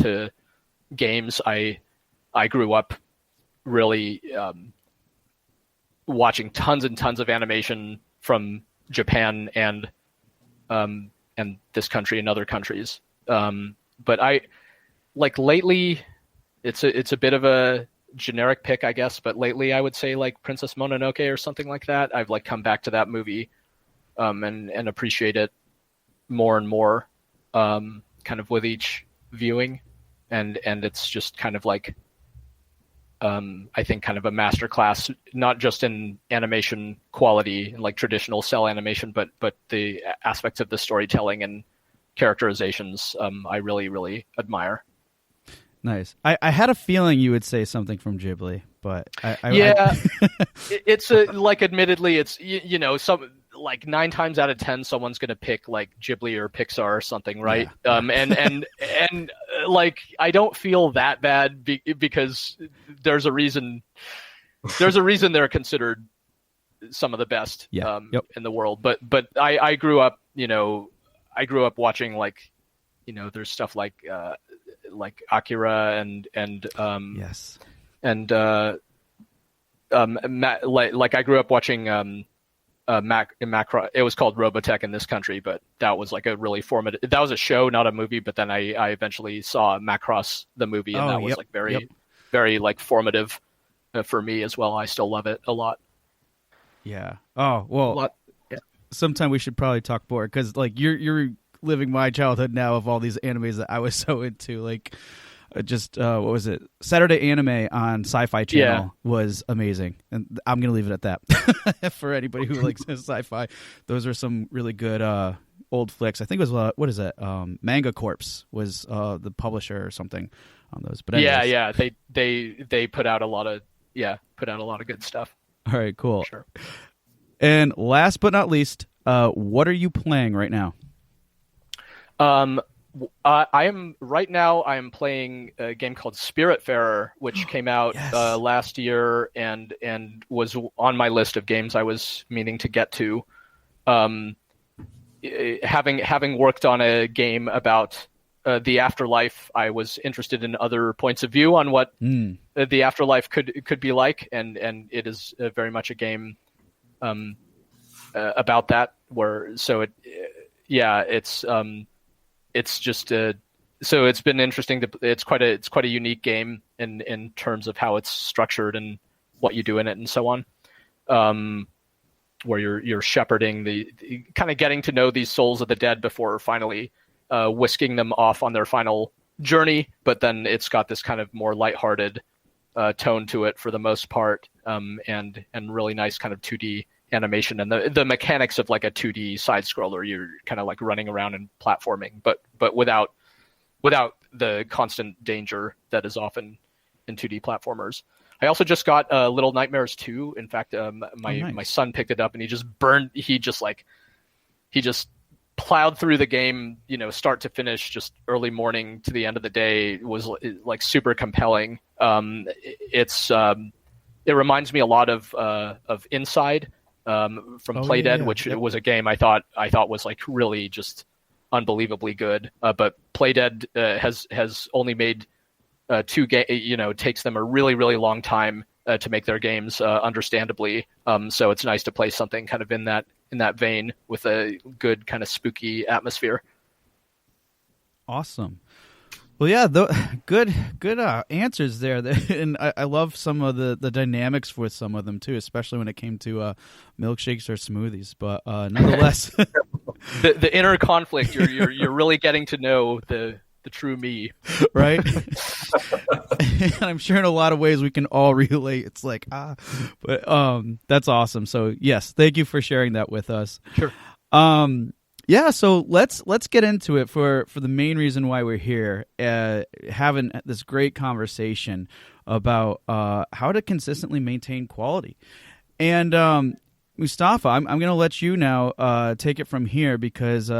to games, I grew up really watching tons and tons of animation from Japan and this country and other countries. But I like lately, it's a bit of a generic pick, I guess. But lately, I would say like Princess Mononoke or something like that. I've like come back to that movie and appreciate it more and more, kind of with each viewing, and it's just kind of like I think kind of a masterclass, not just in animation quality, like traditional cell animation, but the aspects of the storytelling and characterizations I really, really admire. Nice. I had a feeling you would say something from Ghibli, but it's like admittedly, it's some like 9 times out of 10 someone's gonna pick like Ghibli or Pixar or something, right? Yeah. And like I don't feel that bad because there's a reason they're considered some of the best in the world. But I grew up watching like there's stuff like Akira and yes, and like I grew up watching Macross. It was called Robotech in this country, but that was like a really formative. That was a show, not a movie. But then I eventually saw Macross the movie, and that was like very like formative for me as well. I still love it a lot. Yeah. Oh well. Sometime we should probably talk more because like you're living my childhood now of all these animes that I was so into. Like just what was it? Saturday Anime on Sci-Fi Channel was amazing, and I'm gonna leave it at that. For anybody who likes sci-fi, those are some really good old flicks. I think it was what is that? Manga Corpse was the publisher or something on those. But anyways. They put out a lot of good stuff. All right, cool. Sure. And last but not least, what are you playing right now? I am playing a game called Spiritfarer, which came out last year and was on my list of games I was meaning to get to. Having worked on a game about the afterlife, I was interested in other points of view on what the afterlife could be like, and it is very much a game about that. It's just so it's been interesting it's quite a unique game in terms of how it's structured and what you do in it and so on, where you're shepherding the kind of getting to know these souls of the dead before finally whisking them off on their final journey. But then it's got this kind of more lighthearted tone to it for the most part, and really nice kind of 2D animation and the mechanics of like a 2D side scroller. You're kind of like running around and platforming, but without the constant danger that is often in 2D platformers. I also just got Little Nightmares 2. In fact, my son picked it up and he just plowed through the game, start to finish, just early morning to the end of the day. It was like super compelling. It reminds me a lot of Inside, from Playdead, which was a game I thought was like really just unbelievably good. But Playdead has only made 2 games. Takes them a really, really long time to make their games, understandably. So it's nice to play something kind of in that vein with a good kind of spooky atmosphere. Awesome. Well, yeah, good answers there, and I love some of the dynamics with some of them too, especially when it came to milkshakes or smoothies. But nonetheless, the inner conflict, you're really getting to know the true me, right? And I'm sure in a lot of ways we can all relate. It's like but that's awesome. So yes, thank you for sharing that with us. Sure. Yeah, so let's get into it for the main reason why we're here, having this great conversation about how to consistently maintain quality. And Mustafa, I'm going to let you now take it from here because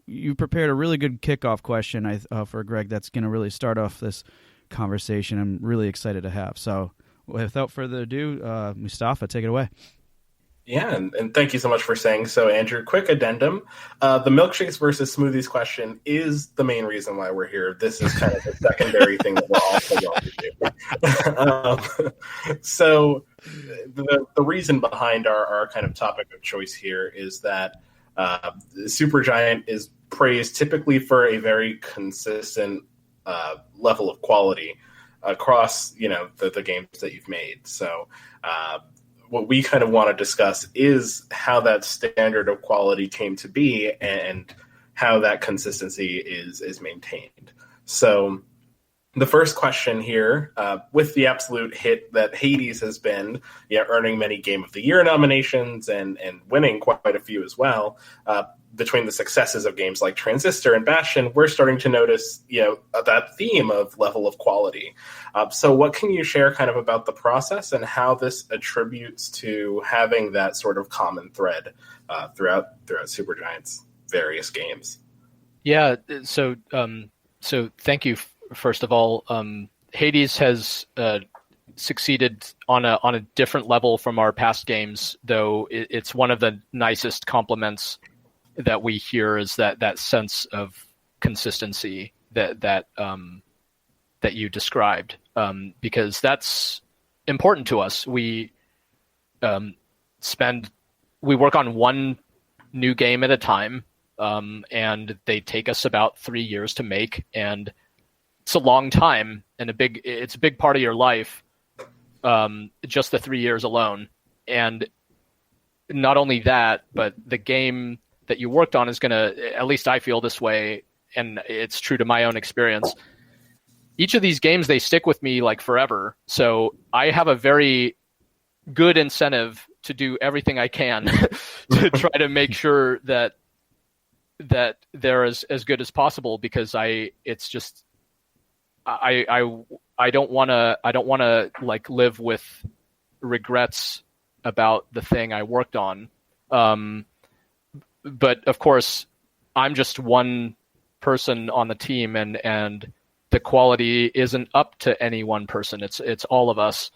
you prepared a really good kickoff question for Greg that's going to really start off this conversation. I'm really excited to have. So without further ado, Mustafa, take it away. Yeah, and thank you so much for saying so, Andrew. Quick addendum. The milkshakes versus smoothies question is the main reason why we're here. This is kind of a secondary thing that we're also going to do. So the reason behind our kind of topic of choice here is that Supergiant is praised typically for a very consistent level of quality across, the games that you've made. So what we kind of want to discuss is how that standard of quality came to be and how that consistency is maintained. So the first question here, with the absolute hit that Hades has been, earning many Game of the Year nominations and winning quite a few as well, between the successes of games like Transistor and Bastion, we're starting to notice, that theme of level of quality. So what can you share kind of about the process and how this attributes to having that sort of common thread throughout Supergiant's various games? Yeah. So thank you. First of all, Hades has succeeded on a different level from our past games, though it's one of the nicest compliments that we hear is that sense of consistency that you described, because that's important to us. We work on one new game at a time, and they take us about 3 years to make, and it's a long time and it's a big part of your life, just the 3 years alone. And not only that, but the game that you worked on is going to, at least I feel this way, and it's true to my own experience. Each of these games, they stick with me like forever. So I have a very good incentive to do everything I can to try to make sure that they're as good as possible, because I don't want to like live with regrets about the thing I worked on. But of course, I'm just one person on the team, and the quality isn't up to any one person. It's all of us.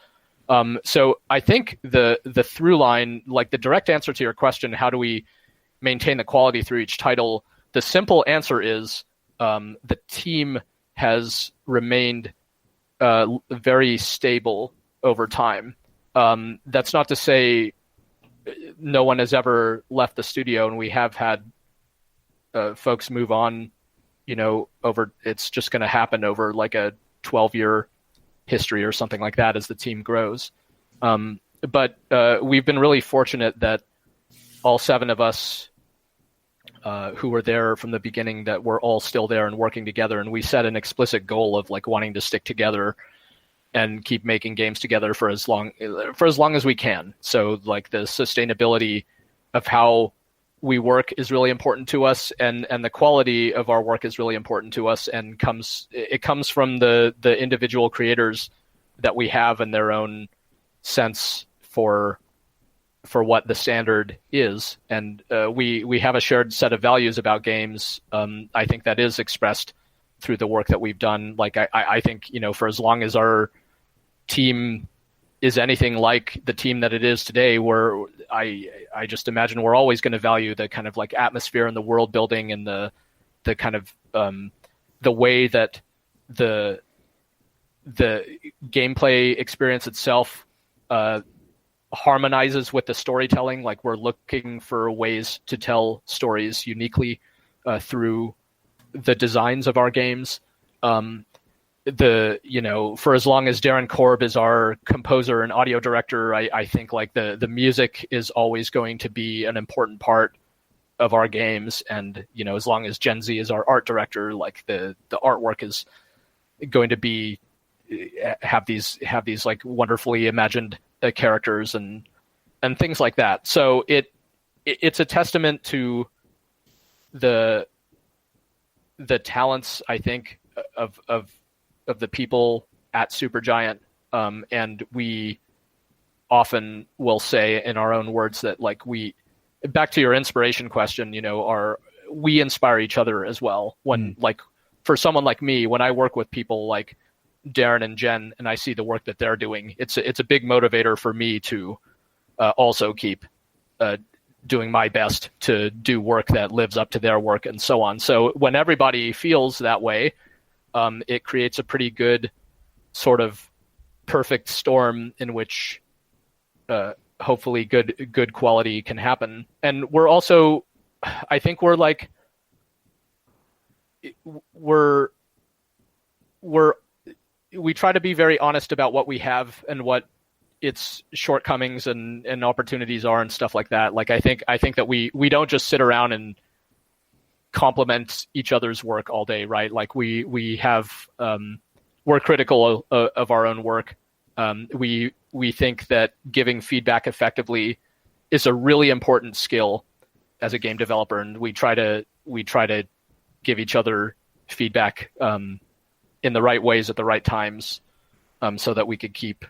So I think the through line, like the direct answer to your question, how do we maintain the quality through each title? The simple answer is the team has remained very stable over time. That's not to say no one has ever left the studio, and we have had folks move on, over, it's just going to happen over like a 12-year history or something like that as the team grows. But we've been really fortunate that all 7 of us who were there from the beginning, that we're all still there and working together. And we set an explicit goal of like wanting to stick together and keep making games together for as long as we can. So like the sustainability of how we work is really important to us, and the quality of our work is really important to us, and comes from the individual creators that we have and their own sense for what the standard is. And we have a shared set of values about games. I think that is expressed through the work that we've done. Like I think, for as long as our team is anything like the team that it is today, where I just imagine we're always going to value the kind of like atmosphere and the world building and the kind of the way that the gameplay experience itself harmonizes with the storytelling. Like we're looking for ways to tell stories uniquely through the designs of our games. For as long as Darren Korb is our composer and audio director, I think like the music is always going to be an important part of our games. And, as long as Gen Z is our art director, like the artwork is going to be, have these like wonderfully imagined characters and things like that. So it's a testament to the talents, I think, of the people at Supergiant, and we often will say in our own words that like back to your inspiration question, we inspire each other as well. When like for someone like me, when I work with people like Darren and Jen, and I see the work that they're doing, it's a big motivator for me to also keep doing my best to do work that lives up to their work and so on. So when everybody feels that way, it creates a pretty good sort of perfect storm in which hopefully good quality can happen. And we're also, I think we're like, we try to be very honest about what we have and what its shortcomings and opportunities are and stuff like that. Like I think that we don't just sit around and compliment each other's work all day, right? Like we have we're critical of our own work. We think that giving feedback effectively is a really important skill as a game developer, and we try to give each other feedback in the right ways at the right times, so that we could keep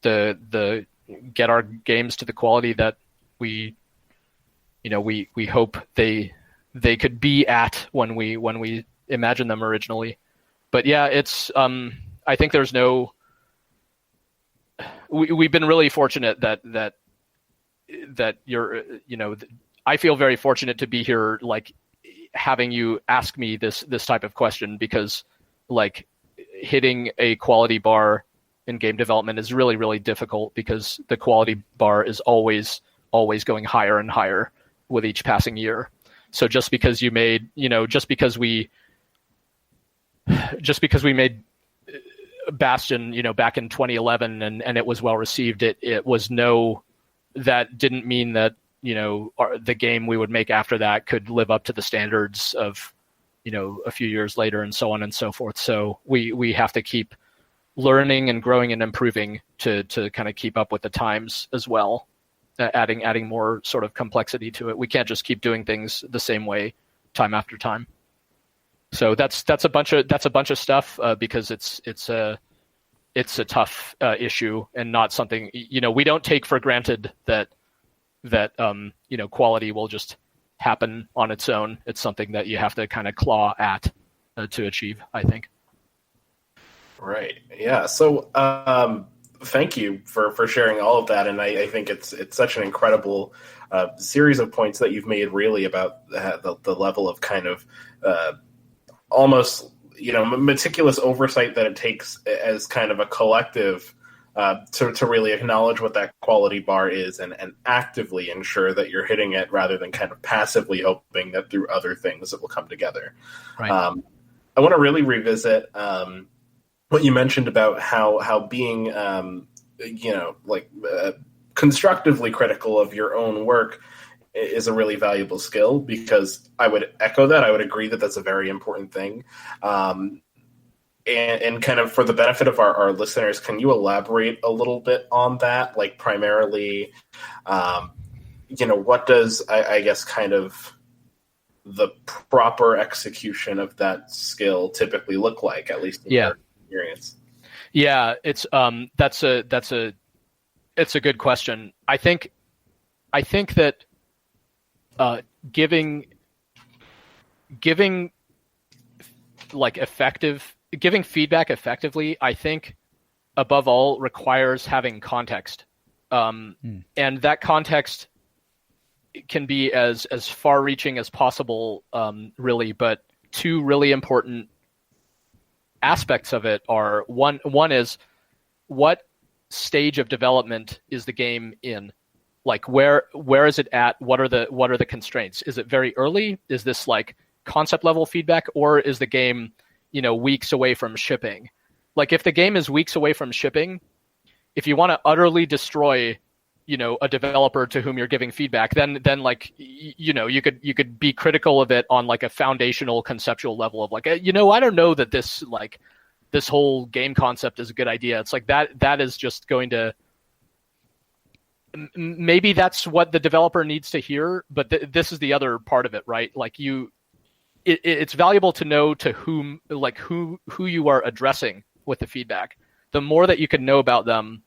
get our games to the quality that we hope they could be at when we imagined them originally. But yeah, it's I think there's no. We've been really fortunate that you're I feel very fortunate to be here, like having you ask me this type of question, because like hitting a quality bar in game development is really, really difficult, because the quality bar is always going higher and higher with each passing year. So just because we made Bastion, back in 2011 and it was well received, that didn't mean that, the game we would make after that could live up to the standards of, a few years later and so on and so forth. So we have to keep learning and growing and improving to kind of keep up with the times as well, adding more sort of complexity to it. We can't just keep doing things the same way time after time. So that's a bunch of stuff, because it's a tough issue, and not something, we don't take for granted that quality will just happen on its own. It's something that you have to kind of claw at to achieve, I think. Right. Yeah. So thank you for sharing all of that. And I think it's such an incredible series of points that you've made, really, about the level of kind of almost, meticulous oversight that it takes as kind of a collective to really acknowledge what that quality bar is and actively ensure that you're hitting it, rather than kind of passively hoping that through other things it will come together. Right. I want to really revisit what you mentioned about how being, constructively critical of your own work is a really valuable skill, because I would echo that. I would agree that that's a very important thing. And kind of for the benefit of our listeners, can you elaborate a little bit on that? Like primarily, what does, I guess, kind of the proper execution of that skill typically look like, at least in your experience? Yeah, it's it's a good question. I think that giving feedback effectively, I think above all requires having context, and that context can be as far-reaching as possible, really. But two really important aspects of it are one is, what stage of development is the game in? Like where is it at? What are the constraints? Is it very early? Is this like concept level feedback, or is the game weeks away from shipping? Like if the game is weeks away from shipping, if you want to utterly destroy a developer to whom you're giving feedback, then like you could be critical of it on like a foundational conceptual level of like, I don't know that this whole game concept is a good idea. It's like that is just going to, maybe that's what the developer needs to hear, but this is the other part of it, right? Like it's valuable to know to whom, like who you are addressing with the feedback. The more that you can know about them,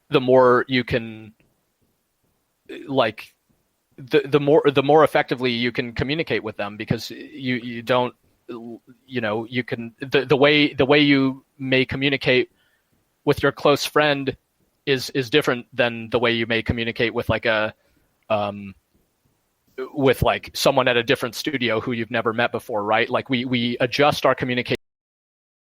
the more you can, like, the more effectively you can communicate with them, because you don't, you can, the way you may communicate with your close friend is different than the way you may communicate with like with like someone at a different studio who you've never met before, right? Like we adjust our communication